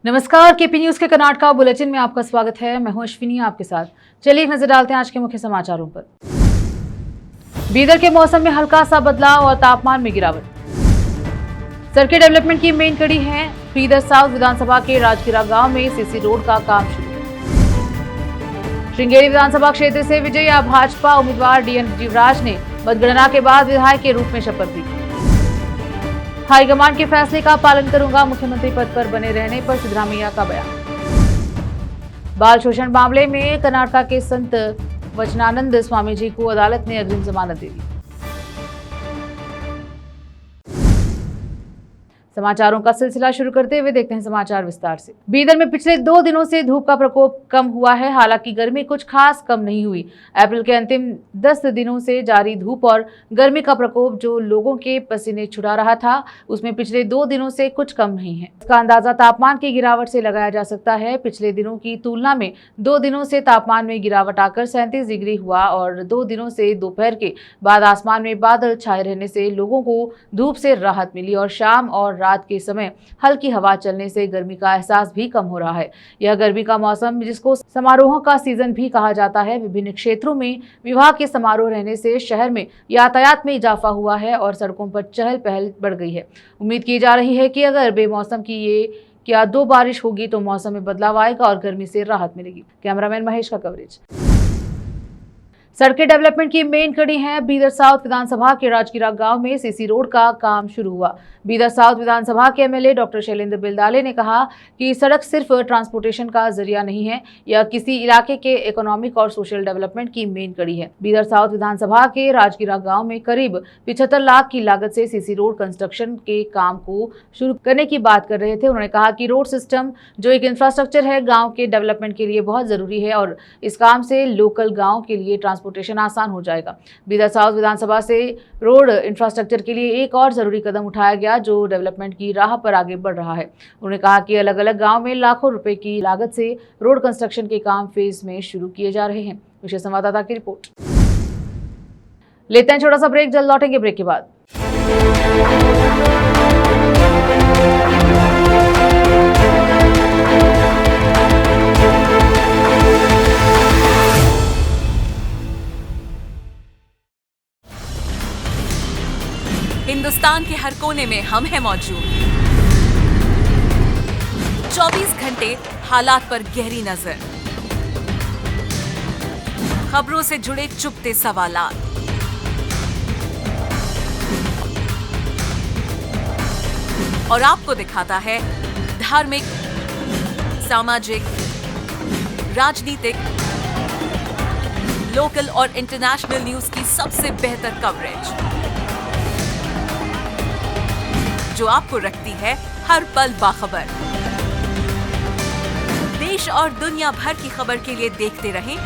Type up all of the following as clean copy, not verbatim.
नमस्कार, KP news के Karnataka bulletin में आपका स्वागत है। मैं हूं अश्विनी आपके साथ। चलिए एक नजर डालते हैं आज के मुख्य समाचारों पर। बीदर के मौसम में हल्का सा बदलाव और तापमान में गिरावट। सड़कें डेवलपमेंट की मेन कड़ी है। बीदर साउथ विधानसभा के राजगिरा गांव में सीसी रोड का काम शुरू। श्रृंगेरी विधानसभा क्षेत्र से विजयी भाजपा उम्मीदवार डीएन जीवराज ने मतगणना के बाद विधायक के रूप में शपथ ली। हाईकमान के फैसले का पालन करूंगा, मुख्यमंत्री पद पर बने रहने पर सिद्धरामैया का बयान। बाल शोषण मामले में कर्नाटक के संत वचनानंद स्वामी जी को अदालत ने अग्रिम जमानत दे दी। समाचारों का सिलसिला शुरू करते हुए देखते हैं समाचार विस्तार से। बीदर में पिछले 2 दिनों से धूप का प्रकोप कम हुआ है। हालांकि गर्मी कुछ खास कम नहीं हुई। अप्रैल के अंतिम 10 दिनों से जारी धूप और गर्मी का प्रकोप जो लोगों के पसीने छुड़ा रहा था, उसमें पिछले 2 दिनों से कुछ कम नहीं है। इसका अंदाजा तापमान की गिरावट से लगाया जा सकता है। पिछले दिनों की तुलना में 2 दिनों से तापमान में गिरावट आकर 37 डिग्री हुआ और 2 दिनों से दोपहर के बाद आसमान में बादल छाए रहने से लोगों को धूप से राहत मिली और शाम और रात के समय हल्की हवा चलने से गर्मी का एहसास भी कम हो रहा है। यह गर्मी का मौसम, जिसको समारोहों का सीजन भी कहा जाता है, विभिन्न क्षेत्रों में विवाह के समारोह रहने से शहर में यातायात में इजाफा हुआ है और सड़कों पर चहल पहल बढ़ गई है। उम्मीद की जा रही है कि अगर बेमौसम की ये क्या 2 बारिश होगी तो मौसम में बदलाव आएगा और गर्मी से राहत मिलेगी। कैमरामैन महेश का कवरेज। सड़कें डेवलपमेंट की मेन कड़ी है। बीदर साउथ विधानसभा के राजगिरा गांव में सीसी रोड का काम शुरू हुआ। बीदर साउथ विधानसभा के एमएलए डॉक्टर शैलेंद्र बिलदाले ने कहा कि सड़क सिर्फ ट्रांसपोर्टेशन का जरिया नहीं है, यह किसी इलाके के इकोनॉमिक और सोशल डेवलपमेंट की मेन कड़ी है। बीदर साउथ विधानसभा के राजगिरा गांव में करीब 75 लाख की लागत से सीसी रोड कंस्ट्रक्शन के काम को शुरू करने की बात कर रहे थे। उन्होंने कहा कि रोड सिस्टम जो एक इंफ्रास्ट्रक्चर है, गाँव के डेवलपमेंट के लिए बहुत जरूरी है और इस काम से लोकल गाँव के लिए ट्रांसपोर्टेशन आसान हो जाएगा। बीदर साउथ विधानसभा से रोड इंफ्रास्ट्रक्चर के लिए एक और जरूरी कदम उठाया गया जो डेवलपमेंट की राह पर आगे बढ़ रहा है। उन्होंने कहा कि अलग अलग गांव में लाखों रुपए की लागत से रोड कंस्ट्रक्शन के काम फेज में शुरू किए जा रहे हैं। विशेष संवाददाता की रिपोर्ट। लेते हैं छोटा सा ब्रेक, जल्द लौटेंगे ब्रेक के बाद। हिंदुस्तान के हर कोने में हम हैं मौजूद। 24 घंटे हालात पर गहरी नजर, खबरों से जुड़े चुपते सवालात, और आपको दिखाता है धार्मिक, सामाजिक, राजनीतिक, लोकल और इंटरनेशनल न्यूज की सबसे बेहतर कवरेज जो आपको रखती है हर पल बाखबर। देश और दुनिया भर की खबर के लिए देखते रहें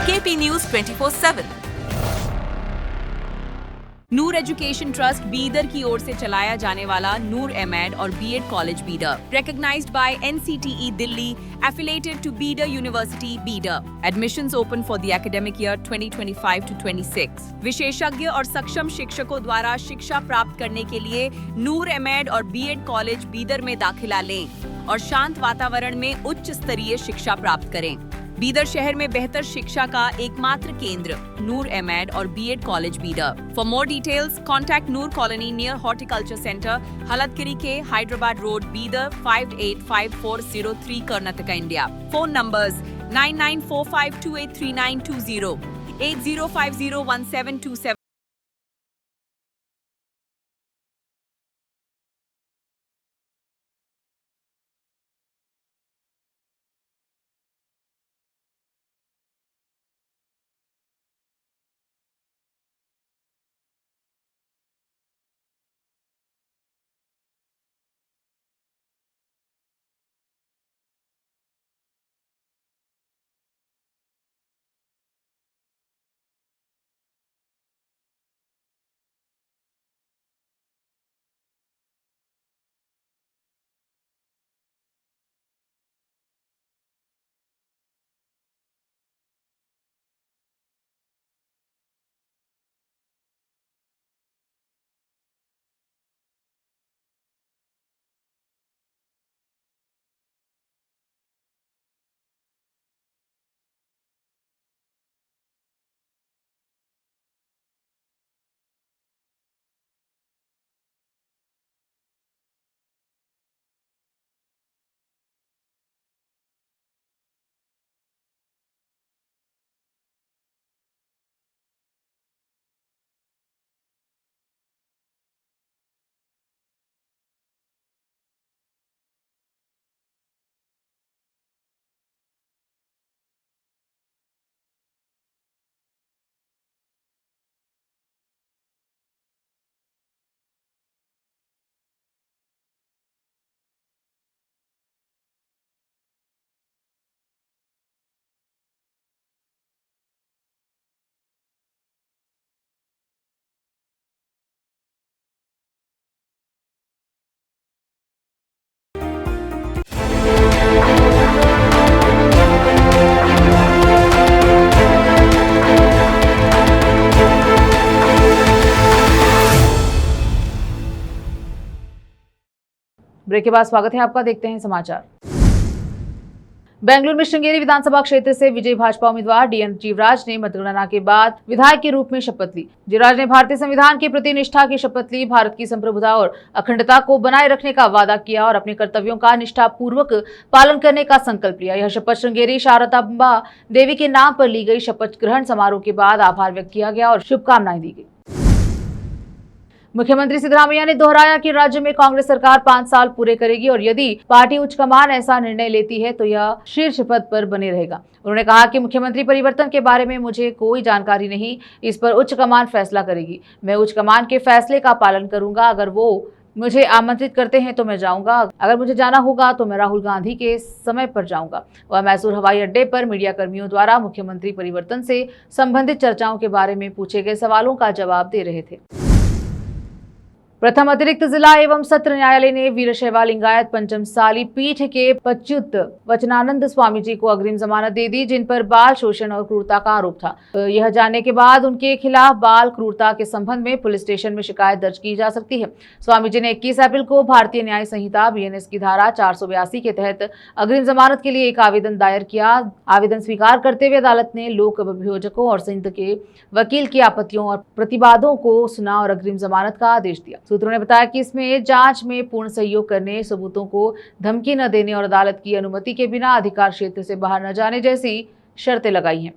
KP news 24/7। Noor education trust Bidar की ओर से चलाया जाने वाला नूर एमएड और BEd college Bidar, recognized by NCTE Delhi, affiliated to Bidar University, Bidar. Admissions open for the academic year 2025 to 26. विशेषज्ञ और सक्षम शिक्षकों द्वारा शिक्षा प्राप्त करने के लिए नूर एमएड और बीएड कॉलेज बीदर में दाखिला लें और शांत वातावरण में उच्च स्तरीय शिक्षा प्राप्त करें। बीदर शहर में बेहतर शिक्षा का एकमात्र केंद्र नूर एमएड और BEd college Bidar. For more details contact Noor colony near horticulture centre, Halatgiri के Hyderabad road, Bidar 585403 Karnataka, India. Phone numbers 9945283920, 80501727 break के बाद स्वागत है आपका, देखते हैं समाचार। बेंगलुरु में श्रृंगेरी विधानसभा क्षेत्र से विजयी भाजपा उम्मीदवार डीएन जीवराज ने मतगणना के बाद विधायक के रूप में शपथ ली। जीवराज ने भारतीय संविधान के प्रति निष्ठा की शपथ ली, भारत की संप्रभुता और अखंडता को बनाए रखने का वादा किया और अपने कर्तव्यों का निष्ठापूर्वक पालन करने का संकल्प लिया। यह शपथ श्रृंगेरी शारदांबा देवी के नाम पर ली गई। शपथ ग्रहण समारोह के बाद आभार व्यक्त किया गया और शुभकामनाएं दी गई। मुख्यमंत्री सिद्धरामैया ने दोहराया कि राज्य में कांग्रेस सरकार 5 साल पूरे करेगी और यदि पार्टी उच्च कमान ऐसा निर्णय लेती है तो यह शीर्ष पद पर बने रहेगा। उन्होंने कहा कि मुख्यमंत्री परिवर्तन के बारे में मुझे कोई जानकारी नहीं, इस पर उच्च कमान फैसला करेगी। मैं उच्च कमान के फैसले का पालन करूंगा। अगर वो मुझे आमंत्रित करते हैं तो मैं जाऊंगा, अगर मुझे जाना होगा तो मैं राहुल गांधी के समय पर जाऊंगा। वह मैसूर हवाई अड्डे पर मीडिया कर्मियों द्वारा मुख्यमंत्री परिवर्तन से संबंधित चर्चाओं के बारे में पूछे गए सवालों का जवाब दे रहे थे। प्रथम अतिरिक्त जिला एवं सत्र न्यायालय ने वीरशैव लिंगायत पंचमसाली पीठ के पच्युत वचनानंद स्वामी जी को अग्रिम जमानत दे दी, जिन पर बाल शोषण और क्रूरता का आरोप था। यह जानने के बाद उनके खिलाफ बाल क्रूरता के संबंध में पुलिस स्टेशन में शिकायत दर्ज की जा सकती है। स्वामी जी ने 21 अप्रैल को भारतीय न्याय संहिता BNS की धारा 482 के तहत अग्रिम जमानत के लिए एक आवेदन दायर किया। आवेदन स्वीकार करते हुए अदालत ने लोक अभियोजकों और संघ के वकील की आपत्तियों और प्रतिवादों को सुना और अग्रिम जमानत का आदेश दिया। सूत्रों ने बताया कि इसमें जांच में पूर्ण सहयोग करने, सबूतों को धमकी न देने और अदालत की अनुमति के बिना अधिकार क्षेत्र से बाहर न जाने जैसी शर्तें लगाई हैं।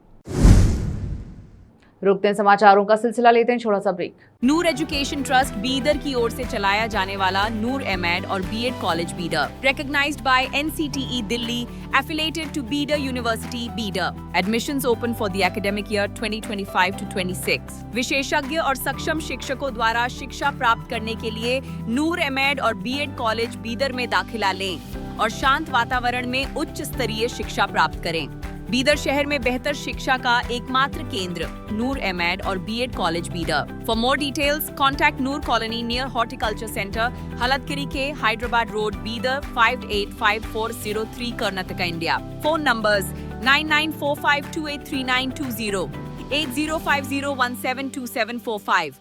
रुकते हैं समाचारों का सिलसिला, लेते हैं छोटा सा break. Noor education trust Bidar की ओर से चलाया जाने वाला नूर एमएड और BEd college Bidar, recognized by NCTE Delhi, affiliated to Bidar university Bidar. Admissions open for the academic year 2025 to 26. विशेषज्ञ और सक्षम शिक्षकों द्वारा शिक्षा प्राप्त करने के लिए नूर एमएड और बीएड कॉलेज बीदर में दाखिला लें और शांत वातावरण में उच्च स्तरीय शिक्षा प्राप्त करें। बीदर शहर में बेहतर शिक्षा का एकमात्र केंद्र नूर एमएड और BEd college Bidar. For more details contact Noor colony near horticulture centre, Halatgiri के Hyderabad road, Bidar 585403 Karnataka, India. Phone numbers 9945283920, 8050172745।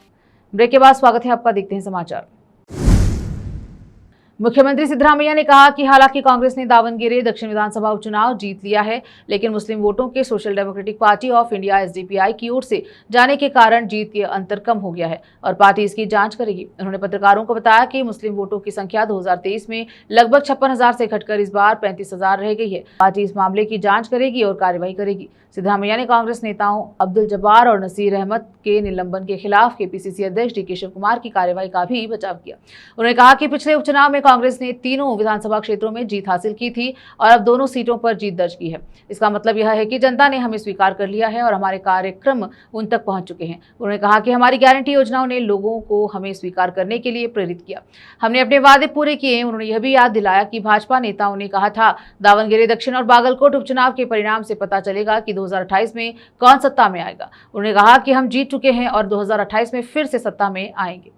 Break के बाद स्वागत है आपका, देखते हैं समाचार। मुख्यमंत्री सिद्धरामैया ने कहा कि हालांकि कांग्रेस ने दावणगेरे दक्षिण विधानसभा उपचुनाव जीत लिया है, लेकिन मुस्लिम वोटों के social democratic party of India SDPI की ओर से जाने के कारण जीत के अंतर कम हो गया है और पार्टी इसकी जांच करेगी। उन्होंने पत्रकारों को बताया कि मुस्लिम वोटों की संख्या 2023 में लगभग 56,000 से घटकर इस बार 35,000 रह गई है। पार्टी इस मामले की जाँच करेगी और कार्रवाई करेगी। सिद्धरामैया ने कांग्रेस नेताओं अब्दुल जब्बार और नसीर अहमद के निलंबन के खिलाफ KPCC अध्यक्ष DK शिवकुमार की कार्रवाई का भी बचाव किया। उन्होंने कहा कि पिछले उपचुनाव में कांग्रेस ने तीनों विधानसभा क्षेत्रों में जीत हासिल की थी और अब दोनों सीटों पर जीत दर्ज की है। इसका मतलब यह है कि जनता ने हमें स्वीकार कर लिया है और हमारे कार्यक्रम उन तक पहुंच चुके हैं। उन्होंने कहा कि हमारी गारंटी योजनाओं ने लोगों को हमें स्वीकार करने के लिए प्रेरित किया। हमने अपने वादे पूरे किए। उन्होंने यह भी याद दिलाया कि भाजपा नेताओं ने कहा था दावणगेरे दक्षिण और बागलकोट उपचुनाव के परिणाम से पता चलेगा कि 2028 में कौन सत्ता में आएगा। उन्होंने कहा कि हम जीत चुके हैं और 2028 में फिर से सत्ता में आएंगे।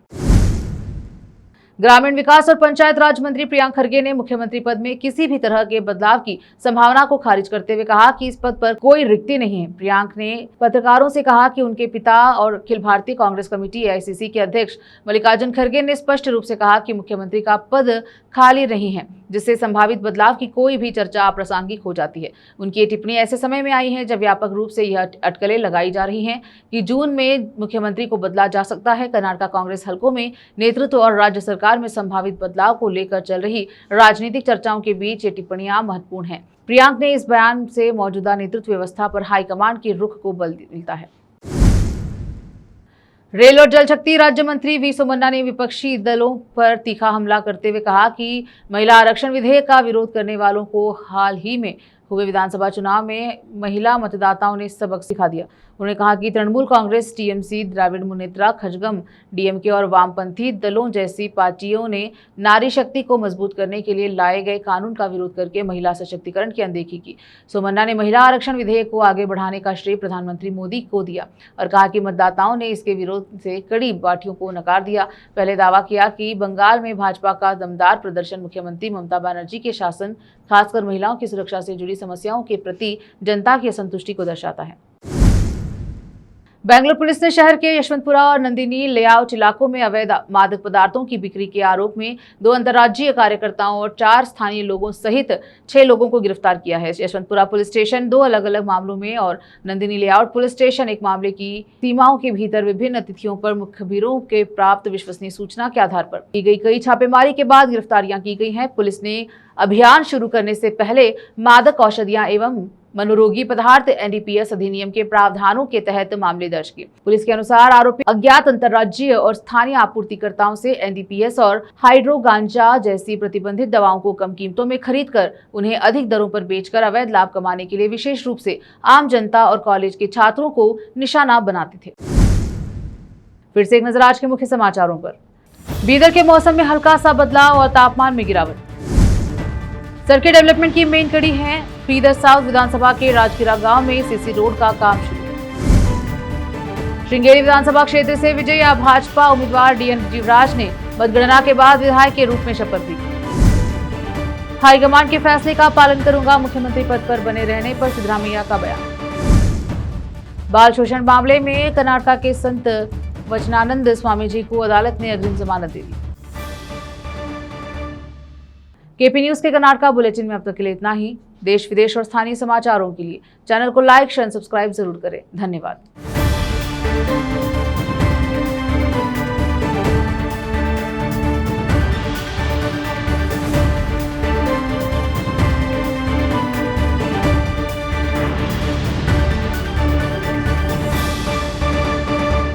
ग्रामीण विकास और पंचायत राज मंत्री प्रियांक खरगे ने मुख्यमंत्री पद में किसी भी तरह के बदलाव की संभावना को खारिज करते हुए कहा कि इस पद पर कोई रिक्ति नहीं है। प्रियांक ने पत्रकारों से कहा कि उनके पिता और अखिल भारतीय कांग्रेस कमेटी AICC के अध्यक्ष मल्लिकार्जुन खरगे ने स्पष्ट रूप से कहा कि मुख्यमंत्री का पद खाली नहीं है, जिससे संभावित बदलाव की कोई भी चर्चा अप्रासंगिक हो जाती है। उनकी ये टिप्पणी ऐसे समय में आई है जब व्यापक रूप से यह अटकलें लगाई जा रही हैं कि जून में मुख्यमंत्री को बदला जा सकता है। कर्नाटक कांग्रेस हलकों में नेतृत्व और राज्य सरकार में संभावित बदलाव को लेकर चल रही राजनीतिक चर्चाओं के बीच ये टिप्पणियां महत्वपूर्ण हैं। प्रियांक ने इस बयान से मौजूदा नेतृत्व व्यवस्था पर हाईकमान के रुख को बल मिलता है। रेल और जल शक्ति राज्य मंत्री वी सोमन्ना ने विपक्षी दलों पर तीखा हमला करते हुए कहा कि महिला आरक्षण विधेयक का विरोध करने वालों को हाल ही में हुए विधानसभा चुनाव में महिला मतदाताओं ने सबक सिखा दिया। उन्होंने कहा कि तृणमूल कांग्रेस, TMC, द्रविड़ मुनेत्रा खजगम, DMK और वामपंथी दलों जैसी पार्टियों ने नारी शक्ति को मजबूत करने के लिए लाए गए कानून का विरोध करके महिला सशक्तिकरण की अनदेखी की। सोमन्ना ने महिला आरक्षण विधेयक को आगे बढ़ाने का श्रेय प्रधानमंत्री मोदी को दिया और कहा कि मतदाताओं ने इसके विरोध से कड़ी पार्टियों को नकार दिया। पहले दावा किया कि बंगाल में भाजपा का दमदार प्रदर्शन मुख्यमंत्री ममता बनर्जी के शासन, खासकर महिलाओं की सुरक्षा से जुड़ी समस्याओं के प्रति जनता की असंतुष्टि को दर्शाता है। बेंगलुरु पुलिस ने शहर के यशवंतपुरा और नंदिनी लेआउट इलाकों में अवैध मादक पदार्थों की बिक्री के आरोप में 2 अंतर्राज्यीय कार्यकर्ताओं और 4 स्थानीय लोगों सहित 6 लोगों को गिरफ्तार किया है। यशवंतपुरा पुलिस स्टेशन 2 अलग-अलग मामलों में और नंदिनी लेआउट पुलिस स्टेशन एक मामले की सीमाओं के भीतर विभिन्न तिथियों पर मुखबिरों के प्राप्त विश्वसनीय सूचना के आधार पर की गई कई छापेमारी के बाद गिरफ्तारियां की गई हैं। पुलिस ने अभियान शुरू करने से पहले मादक औषधियां एवं मनोरोगी पदार्थ एनडीपीएस अधिनियम के प्रावधानों के तहत मामले दर्ज किए। पुलिस के अनुसार आरोपी अज्ञात अंतर्राज्यीय और स्थानीय आपूर्तिकर्ताओं से एनडीपीएस और हाइड्रो गांजा जैसी प्रतिबंधित दवाओं को कम कीमतों में खरीदकर उन्हें अधिक दरों पर बेचकर अवैध लाभ कमाने के लिए विशेष रूप से आम जनता और कॉलेज के छात्रों को निशाना बनाते थे। फिर से एक नजर आज के मुख्य समाचारों पर। बीदर के मौसम में हल्का सा बदलाव और तापमान में गिरावट। सर्किट डेवलपमेंट की मेन कड़ी है। बीदर साउथ विधानसभा के राजगिरा गांव में सीसी रोड का काम शुरू। श्रृंगेरी विधानसभा क्षेत्र से विजयी भाजपा उम्मीदवार डीएन जीवराज ने मतगणना के बाद विधायक के रूप में शपथ ली। हाईकमान के फैसले का पालन करूंगा, मुख्यमंत्री पद पर बने रहने पर सिद्धरामैया का बयान। बाल शोषण मामले में कर्नाटक के संत वचनानंद स्वामी जी को अदालत ने अग्रिम जमानत दे दी। केपी न्यूज के कर्नाटक बुलेटिन में अब तक के लिए इतना ही। देश विदेश और स्थानीय समाचारों के लिए चैनल को लाइक, शेयर, सब्सक्राइब जरूर करें। धन्यवाद।